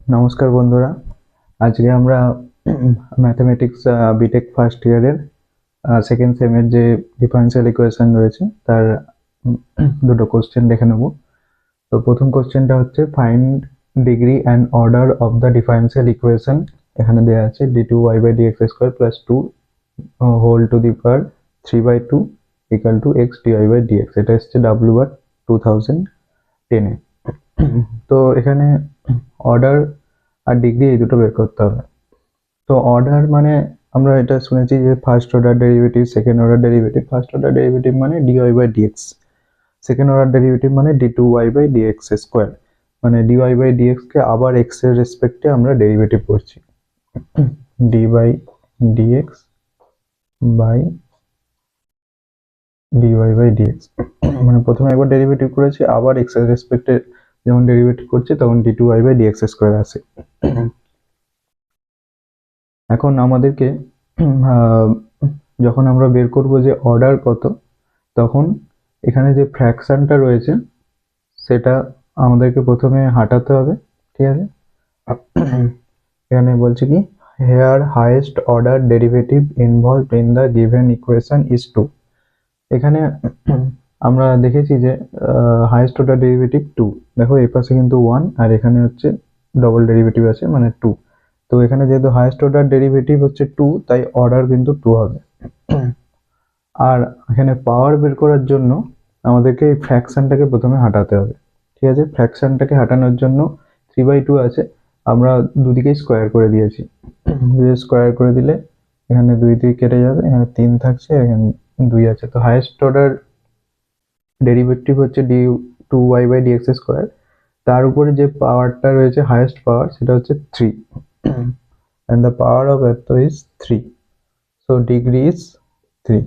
নমস্কার বন্ধুরা, আজকে আমরা ম্যাথমেটিক্স বিটেক ফার্স্ট ইয়ারের সেকেন্ড সেমের যে ডিফারেন্সিয়াল ইকুয়েশন রয়েছে তার দুটো কোশ্চেন দেখে নেব। তো প্রথম কোশ্চেনটা হচ্ছে find degree and order of the differential equation. এখানে দেওয়া আছে d2y/dx² plus 2 whole to the power 3/2 equal to x dy/dx। এটা হচ্ছে W 2010-এ। তো এখানে অর্ডার আর ডিগ্রি এই দুটো বের করতে হবে। তো অর্ডার মানে আমরা এটা শুনেছি যে first order derivative, second order derivative. First order derivative মানে dy/dx, সেকেন্ড অর্ডার ডেরিভেটিভ মানে d2y/dx², মানে dy/dx কে আবার x এর রেসপেক্টে আমরা ডেরিভেটিভ করছি। d/dx বাই dy/dx, মানে প্রথমে একবার ডেরিভেটিভ করেছি, আবার x এর রেসপেক্টে যখন ডেরিভেটিভ করছি তখন d2y/dx² আসে। এখন আমাদেরকে যখন আমরা বের করব যে অর্ডার কত, তখন এখানে যে ফ্র্যাকশনটা রয়েছে সেটা আমাদেরকে প্রথমে হাঁটাতে হবে, ঠিক আছে। এখানে বলছে কি, here highest order derivative involved in the given equation is 2। এখানে আমরা দেখেছি যে হাইয়েস্ট অর্ডার ডেরিভেটিভ 2। দেখো এই পাশে কিন্তু 1 আর এখানে হচ্ছে ডবল ডেরিভেটিভ আছে মানে 2। তো এখানে যেহেতু হাইয়েস্ট অর্ডার ডেরিভেটিভ হচ্ছে 2, তাই অর্ডার কিন্তু 2 হবে। আর এখানে পাওয়ার বের করার জন্য আমাদেরকে এই ফ্র্যাকশনটাকে প্রথমে হাঁটাতে হবে, ঠিক আছে। ফ্র্যাকশনটাকে হাঁটানোর জন্য 3/2 আছে, আমরা দুদিকেই স্কোয়ার করে দিয়েছি। স্কোয়ার করে দিলে এখানে 2 কেটে যাবে, এখানে 3 থাকছে, এখানে 2 আছে। তো হাইয়েস্ট অর্ডার ডেরিভেটিভ হচ্ছে d2y/dx², তার উপরে যে পাওয়ারটা রয়েছে হাইয়েস্ট পাওয়ার সেটা হচ্ছে 3, and the power of এত is 3, so degree is 3।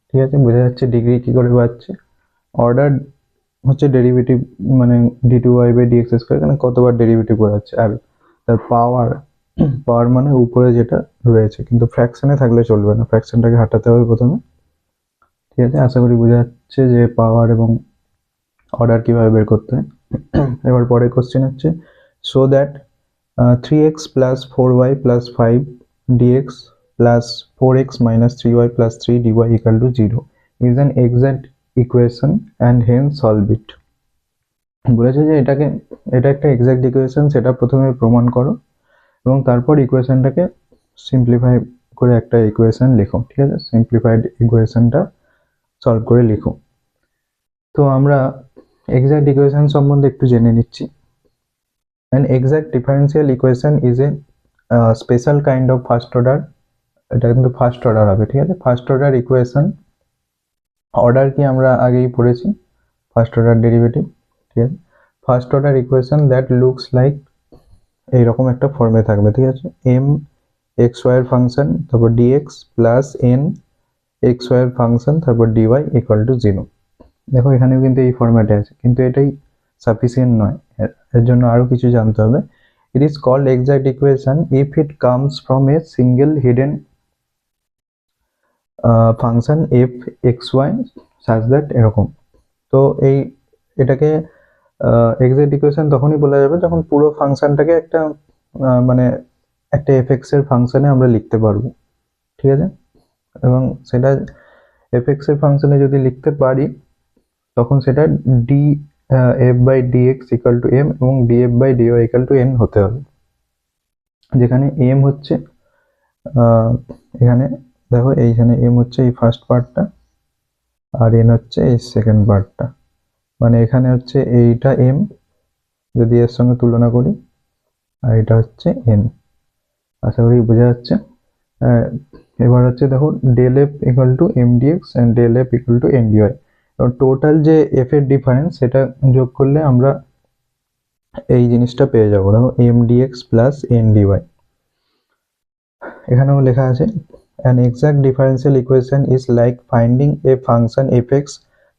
ঠিক আছে, বোঝা যাচ্ছে ডিগ্রি কি করে পাচ্ছে। অর্ডার হচ্ছে ডেরিভেটিভ মানে d2y/dx², এখানে কতবার ডেরিভেটিভ করাচ্ছে। আর তার পাওয়ার, পাওয়ার মানে উপরে যেটা রয়েছে, কিন্তু ফ্র্যাকশনে থাকলে চলবে না, ফ্র্যাকশনটাকে হাঁটাতে হবে প্রথমে। ঠিক আছে, আশা করি বোঝা যাচ্ছে যে পাওয়ার এবং অর্ডার কিভাবে বের করতে হয়। এবার পরের কোশ্চেন হচ্ছে, so that 3x plus 4y plus 5 dx plus 4x minus 3y plus 3 dy equal to 0 is an exact equation and hence solve it। বলেছে যে এটা একটা এক্সাক্ট ইকুয়েশন, সেটা প্রথমে প্রমাণ করো এবং তারপর ইকুয়েশনটাকে সিম্পলিফাই করে একটা ইকুয়েশন লিখো। ঠিক আছে, সিম্পলিফাইড ইকুয়েশনটা সলভ করে লিখো। তো আমরা এক্সাক্ট ইকুয়েশন সম্বন্ধে একটু জেনে নিচ্ছি। An exact differential equation is a special kind of first order, এটা কিন্তু ফার্স্ট অর্ডার হবে, ঠিক আছে। ফার্স্ট অর্ডার ইকুয়েশন, অর্ডার কি আমরা আগেই পড়েছি, ফার্স্ট অর্ডার ডেরিভেটিভ, ঠিক আছে। First order equation that looks like, এইরকম একটা ফর্মে থাকবে, ঠিক আছে। m xy এর ফাংশন, তারপর dx প্লাস n xy এর ফাংশন, তারপর dy ইকুয়াল টু 0। দেখো এখানেও কিন্তু এই ফরম্যাটে আছে, কিন্তু এটাই সাফিসিয়েন্ট নয়, এর জন্য আরো কিছু জানতে হবে। It is called exact equation if it comes from a single hidden function f xy such that এরকম। তো এটাকে exact equation তখনই বলা যাবে যখন পুরো ফাংশনটাকে একটা মানে একটা fx এর ফাংশনে আমরা লিখতে পারবো, ঠিক আছে। এবং সেটা fx এর ফাংশনে যদি লিখতে পারি তখন সেটা df/dx equal to m এবং df/dy equal to n হতে হবে, যেখানে m হচ্ছে এখানে দেখো এইখানে m হচ্ছে এই ফার্স্ট পার্টটা আর n হচ্ছে এই সেকেন্ড পার্টটা, মানে এখানে হচ্ছে এইটা m যদি এর সঙ্গে তুলনা করি, আর এটা হচ্ছে n। আশা করি বোঝা যাচ্ছে। এবার হচ্ছে দেখো del f equal to m dx and del f equal to n dy, এবং টোটাল যে f এর ডিফারেন্স সেটা যোগ করলে আমরা এই জিনিসটা পেয়ে যাবো। দেখো m dx plus n dy, এখানেও লেখা আছে an exact differential equation is like finding a function fx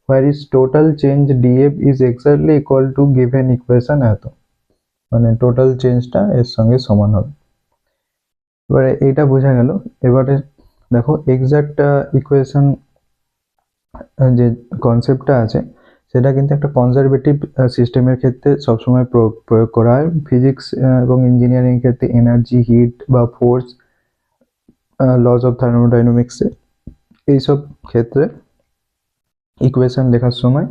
where its total change df is exactly equal to given equation এত, মানে টোটাল চেঞ্জটা এর সঙ্গে সমান হবে। এবারে এইটা বোঝা গেল। এবারে দেখো এক্সাক্ট ইকুয়েশন যে কনসেপ্টটা আছে সেটা কিন্তু একটা কনজারভেটিভ সিস্টেমের ক্ষেত্রে সবসময় প্রয়োগ করা হয়। ফিজিক্স এবং ইঞ্জিনিয়ারিং এর ক্ষেত্রে এনার্জি, হিট বা ফোর্স, লজ অফ থার্মোডাইনামিক্সে এইসব ক্ষেত্রে ইকুয়েশন লেখার সময়,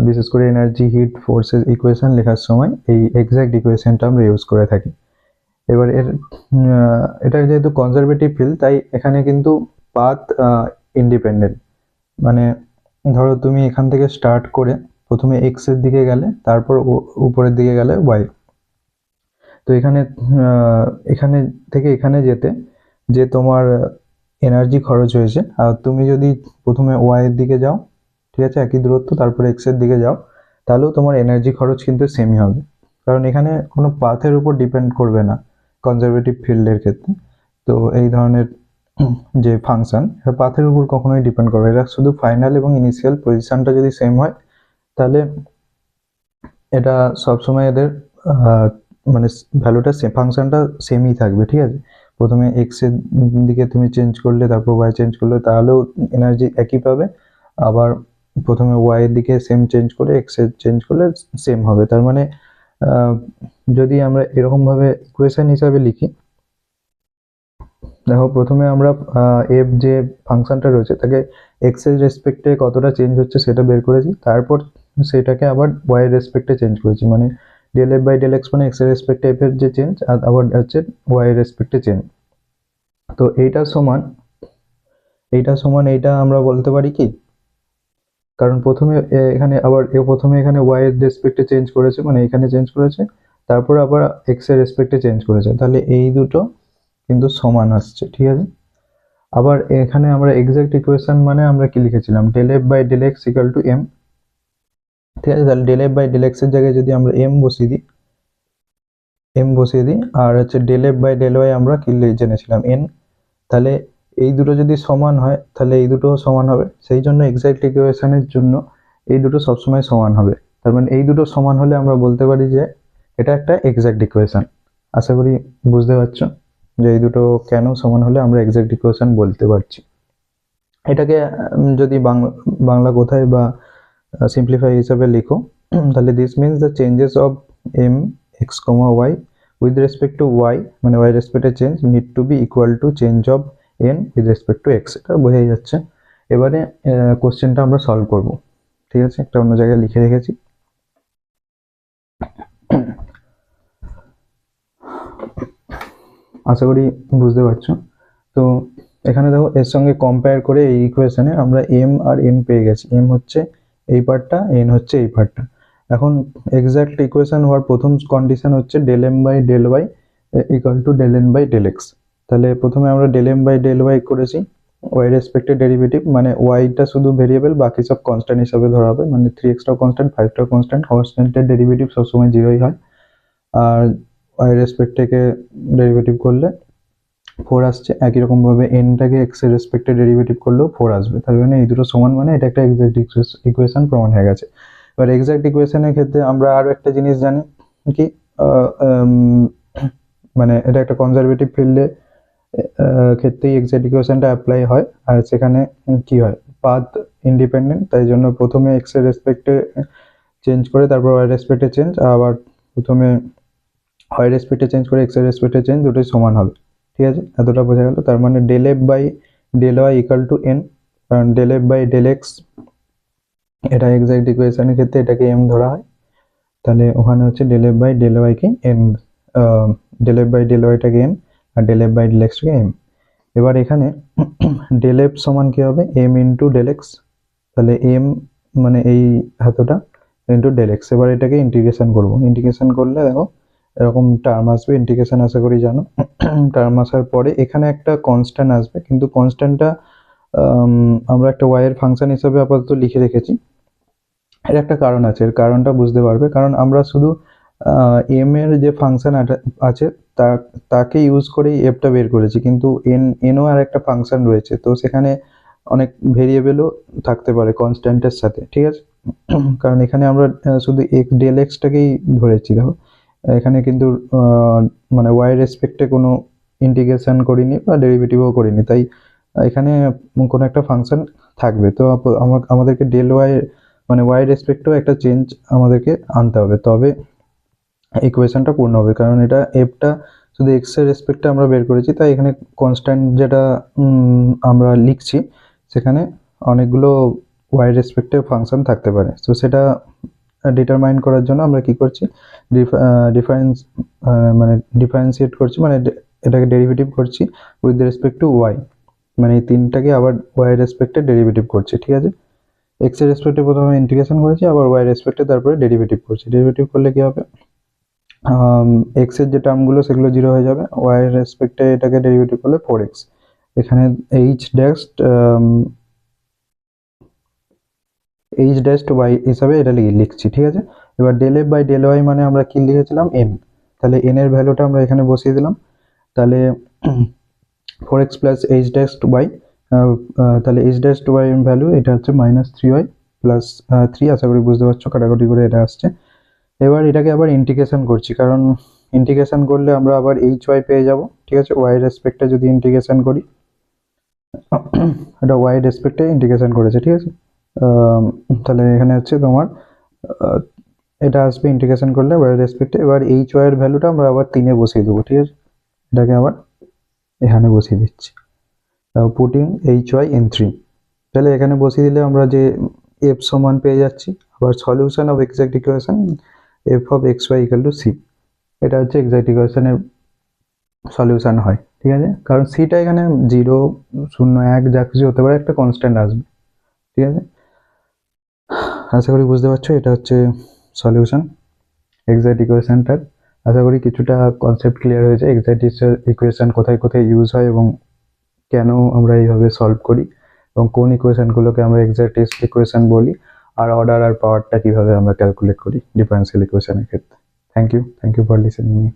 বিশেষ করে এনার্জি, হিট, ফোর্সের ইকুয়েশন লেখার সময় এই এক্সাক্ট ইকুয়েশনটা আমরা ইউজ করে থাকি। এবার এটা যেহেতু কনজারভেটিভ ফিল্ড, তাই এখানে কিন্তু পাথ ইন্ডিপেন্ডেন্ট। মানে ধরো তুমি এখান থেকে স্টার্ট করে প্রথমে এক্স এর দিকে গেলে, তারপর উপরের দিকে গেলে ওয়াই। তো এখানে এখানে থেকে এখানে যেতে যে তোমার এনার্জি খরচ হয়েছে, আর তুমি যদি প্রথমে ওয়াই এর দিকে যাও, ঠিক আছে, একই দূরত্ব, তারপরে এক্স এর দিকে যাও, তাহলেও তোমার এনার্জি খরচ কিন্তু সেমই হবে, কারণ এখানে কোনো পাথের উপর ডিপেন্ড করবে না কনজারভেটিভ ফিল্ডের ক্ষেত্রে। তো এই ধরনের যে ফাংশন, এটা পাথের উপর কখনোই ডিপেন্ড করবে, এটা শুধু ফাইনাল এবং ইনিশিয়াল পজিশনটা যদি সেম হয়, তাহলে এটা সবসময় এদের মানে ভ্যালুটা ফাংশনটা সেমই থাকবে, ঠিক আছে। প্রথমে এক্স এর দিকে তুমি চেঞ্জ করলে, তারপর ওয়াই চেঞ্জ করলে, তাহলেও এনার্জি একই পাবে। আবার প্রথমে ওয়াই এর দিকে সেম চেঞ্জ করে এক্স এর চেঞ্জ করলে সেম হবে। তার মানে যদি আমরা এরকমভাবে ইকুয়েশন হিসাবে লিখি, দেখো প্রথমে আমরা এফ যে ফাংশনটা রয়েছে তাকে এক্স এর রেসপেক্টে কতটা চেঞ্জ হচ্ছে সেটা বের করেছি, তারপর সেটাকে আবার ওয়াই এর রেসপেক্টে চেঞ্জ করেছি, মানে del f by del x মানে এক্স এর রেসপেক্টে এফ এর যে চেঞ্জ, আর আবার হচ্ছে ওয়াই এর রেসপেক্টে চেঞ্জ। তো এইটা সমান এইটা আমরা বলতে পারি কি, কারণ প্রথমে এখানে আবার প্রথমে এখানে ওয়াই এর রেসপেক্টে চেঞ্জ করেছে, মানে এখানে চেঞ্জ করেছে, তারপর আবার এক্স এর রেসপেক্টে চেঞ্জ করেছে, তাহলে এই দুটো কিন্তু সমান আসছে, ঠিক আছে। আবার এখানে আমরা এক্সাক্ট ইকুয়েশন মানে আমরা কি লিখেছিলাম, del f by del x equal to m, ঠিক আছে। তাহলে del f by del x এর জায়গায় যদি আমরা এম বসিয়ে দিই, আর হচ্ছে del f by del y আমরা কি জেনেছিলাম, এন। তাহলে এই দুটো যদি সমান হয়, তাহলে এই দুটো সমান হবে, সেই জন্য এক্সাক্ট ইকুয়েশনের জন্য এই দুটো সবসময় সমান হবে। তার মানে এই দুটো সমান হলে আমরা বলতে পারি যে এটা একটা এক্সাক্ট ইকুয়েশন। আশা করি বুঝতে পারছো যে এই দুটো কেন সমান হলে আমরা এক্সাক্ট ইকুয়েশন বলতে পারছি। এটাকে যদি বাংলা কোথায় বা সিম্পলিফাই হিসাবে লিখো, তাহলে this means the changes of m x comma y with respect to y, মানে ওয়াই রেসপেক্টে change need to be equal to change of n with respect to x. এটা বোঝাই যাচ্ছে। এবারে কোশ্চেনটা আমরা সলভ করব, ঠিক আছে, একটা অন্য জায়গায় লিখে রেখেছি। আশা করি বুঝতে পারছো। তো এখানে দেখো এর সঙ্গে কম্পেয়ার করে এই ইকুয়েশনে আমরা এম আর এন পেয়ে গেছি। এম হচ্ছে এই পার্টটা, এন হচ্ছে এই পার্টটা। এখন এক্সাক্ট ইকুয়েশন হওয়ার প্রথম কন্ডিশন হচ্ছে del m by del y equal to del n by del x. তাহলে প্রথমে আমরা del m by del y করেছি, ওয়াই রেসপেক্টে ডেরিভেটিভ, মানে ওয়াইটা শুধু ভেরিয়েবল, বাকি সব কনস্ট্যান্ট হিসাবে ধরা হবে, মানে 3x-টাও কনস্ট্যান্ট, 5টাও কনস্ট্যান্ট। কনস্ট্যান্টের ডেরিভেটিভ সবসময় 0ই হয়, আর ওয়াই রেসপেক্ট থেকে ডেরিভেটিভ করলে 4 আসছে। একই রকম ভাবে এনটাকে এক্স এর রেসপেক্টে ডেরিভেটিভ করলেও 4 আসবে। তার মানে এই দুটো সমান, মানে এটা একটা এক্সাক্ট ইকুয়েশন প্রমাণ হয়ে গেছে। এবার এক্সাক্ট ইকুয়েশনের ক্ষেত্রে আমরা আরো একটা জিনিস জানি কি, মানে এটা একটা কনজারভেটিভ ফিল্ডে ক্ষেত্রেই এক্সাক্ট ইকুয়েশনটা অ্যাপ্লাই হয়, আর সেখানে কি হয়, পাথ ইন্ডিপেন্ডেন্ট, তাই জন্য প্রথমে এক্স এর রেসপেক্টে চেঞ্জ করে তারপর ওয়াই রেসপেক্টে চেঞ্জ, আবার প্রথমে ওয়াই রেসপেক্টে চেঞ্জ করে এক্স এর রেসপেক্টে চেঞ্জ, দুটোই সমান হবে, ঠিক আছে। এতটা বোঝা গেল। তার মানে del f by del y equal to n, কারণ del f by del x এটা এক্সাক্ট ইকুয়েশনের ক্ষেত্রে এটাকে এম ধরা হয়, তাহলে ওখানে হচ্ছে del f by del y কে n, del f by del ওয়াইটাকে এম, আর ডেল এফ বাই ডেল এক্সটাকে এম। এবার এখানে ডেল এফ সমান কি হবে, এম ইন্টু ডেল এক্স, তাহলে এম মানে এই হাতটা ইন্টু ডেল এক্স। এবার এটাকে ইন্টিগ্রেশন করবো, ইন্টিগ্রেশন করলে দেখো এরকম টার্ম আসবে, ইন্টিগ্রেশন আশা করি জানো। টার্ম আসার পরে এখানে একটা কনস্ট্যান্ট আসবে, কিন্তু কনস্ট্যান্টটা আমরা একটা ওয়াই এর ফাংশন হিসেবে আপাতত লিখে রেখেছি। এর একটা কারণ আছে, এর কারণটা বুঝতে পারবে, কারণ আমরা শুধু এম এর যে ফাংশন আছে তাকে ইউজ করেই এফটা বের করেছি, কিন্তু এনও আর একটা ফাংশন রয়েছে, তো সেখানে অনেক ভেরিয়েবলও থাকতে পারে কনস্ট্যান্টের সাথে, ঠিক আছে। কারণ এখানে আমরা শুধু ডেল এক্সটাকেই ধরেছি, দেখো এখানে কিন্তু মানে ওয়াই রেসপেক্টে কোনো ইন্টিগ্রেশন করিনি বা ডেরিভেটিভও করিনি, তাই এখানে কোনো একটা ফাংশন থাকবে। তো আমাদেরকে ডেল ওয়াই মানে ওয়াই রেসপেক্টেও একটা চেঞ্জ আমাদেরকে আনতে হবে, তবে ইকুয়েশনটা পূর্ণ হবে। কারণ এটা এফটা শুধু এক্স এর রেসপেক্টে আমরা বের করেছি, তাই এখানে কনস্ট্যান্ট যেটা আমরা লিখছি সেখানে অনেকগুলো ওয়াই রেসপেক্টে ফাংশন থাকতে পারে। তো সেটা ডিটারমাইন করার জন্য আমরা কি করছি, ডিফারেন্স মানে ডিফারেন্সিয়েট করছি, মানে এটাকে ডেরিভেটিভ করছি উইথ রেসপেক্ট টু ওয়াই, মানে এই তিনটাকে আবার ওয়াই রেসপেক্টে ডেরিভেটিভ করছি, ঠিক আছে। এক্স এর রেসপেক্টে প্রথমে ইন্টিগ্রেশন করেছি, আবার ওয়াই রেসপেক্টে তারপরে ডেরিভেটিভ করছি। ডেরিভেটিভ করলে কি হবে, এক্স এর যে টার্মগুলো সেগুলো 0 হয়ে যাবে, ওয়াই এর রেসপেক্টে এটাকে ডেরিভেটিভ করলে 4x। এখানে এইচ ড্যাশ ওয়াই হিসাবে এটা লিখছি, ঠিক আছে। এবার del f by del y মানে আমরা কি লিখেছিলাম, এন। তাহলে এন এর ভ্যালুটা আমরা এখানে বসিয়ে দিলাম। তাহলে 4x plus h dash y, তাহলে এইচ ড্যাশ ওয়াই এর ভ্যালু এটা হচ্ছে -3y প্লাস 3, আশা করি বুঝতে পারছো, কাটাকুটি করে এটা আসছে। এবার এটাকে আবার ইন্টিগ্রেশন করছি, কারণ ইন্টিগ্রেশন করলে আমরা আবার এইচ ওয়াই পেয়ে যাব, ঠিক আছে। ওয়াই রেসপেক্টে যদি ইন্টিগ্রেশন করি, এটা ওয়াই রেসপেক্টে ইন্টিগ্রেশন করেছে, ঠিক আছে। তাহলে এখানে হচ্ছে তোমার এটা আসবে ইন্টিগ্রেশন করলে ওয়াই রেসপেক্টে। এবার এইচ ওয়াই এর ভ্যালুটা আমরা আবার 3 এ বসিয়ে দেবো, ঠিক আছে। এটাকে আবার এখানে বসিয়ে দিচ্ছি, পুটিং এইচ ওয়াই ইন 3। তাহলে এখানে বসিয়ে দিলে আমরা যে এফ সমান পেয়ে যাচ্ছি। আবার solution of exact equation f of x y equal to c, এটা হচ্ছে এক্সাক্ট ইকুয়েশনের সলিউশন হয়, ঠিক আছে। কারণ সিটা এখানে 0, 0, 1 যা কিছু হতে পারে, একটা কনস্ট্যান্ট আসবে, ঠিক আছে। আশা করি বুঝতে পারছো, এটা হচ্ছে সলিউশন এক্সাক্ট ইকুয়েশনটার। আশা করি কিছুটা কনসেপ্ট ক্লিয়ার হয়েছে, এক্সাক্ট ইকুয়েশন কোথায় কোথায় ইউজ হয় এবং কেন আমরা এইভাবে সলভ করি, এবং কোন ইকুয়েশনগুলোকে আমরা এক্সাক্ট ইকুয়েশন বলি, আর অর্ডার আর পাওয়ারটা কিভাবে আমরা ক্যালকুলেট করি ডিফারেন্সিয়াল ইকুয়েশনের ক্ষেত্রে। Thank you for listening me.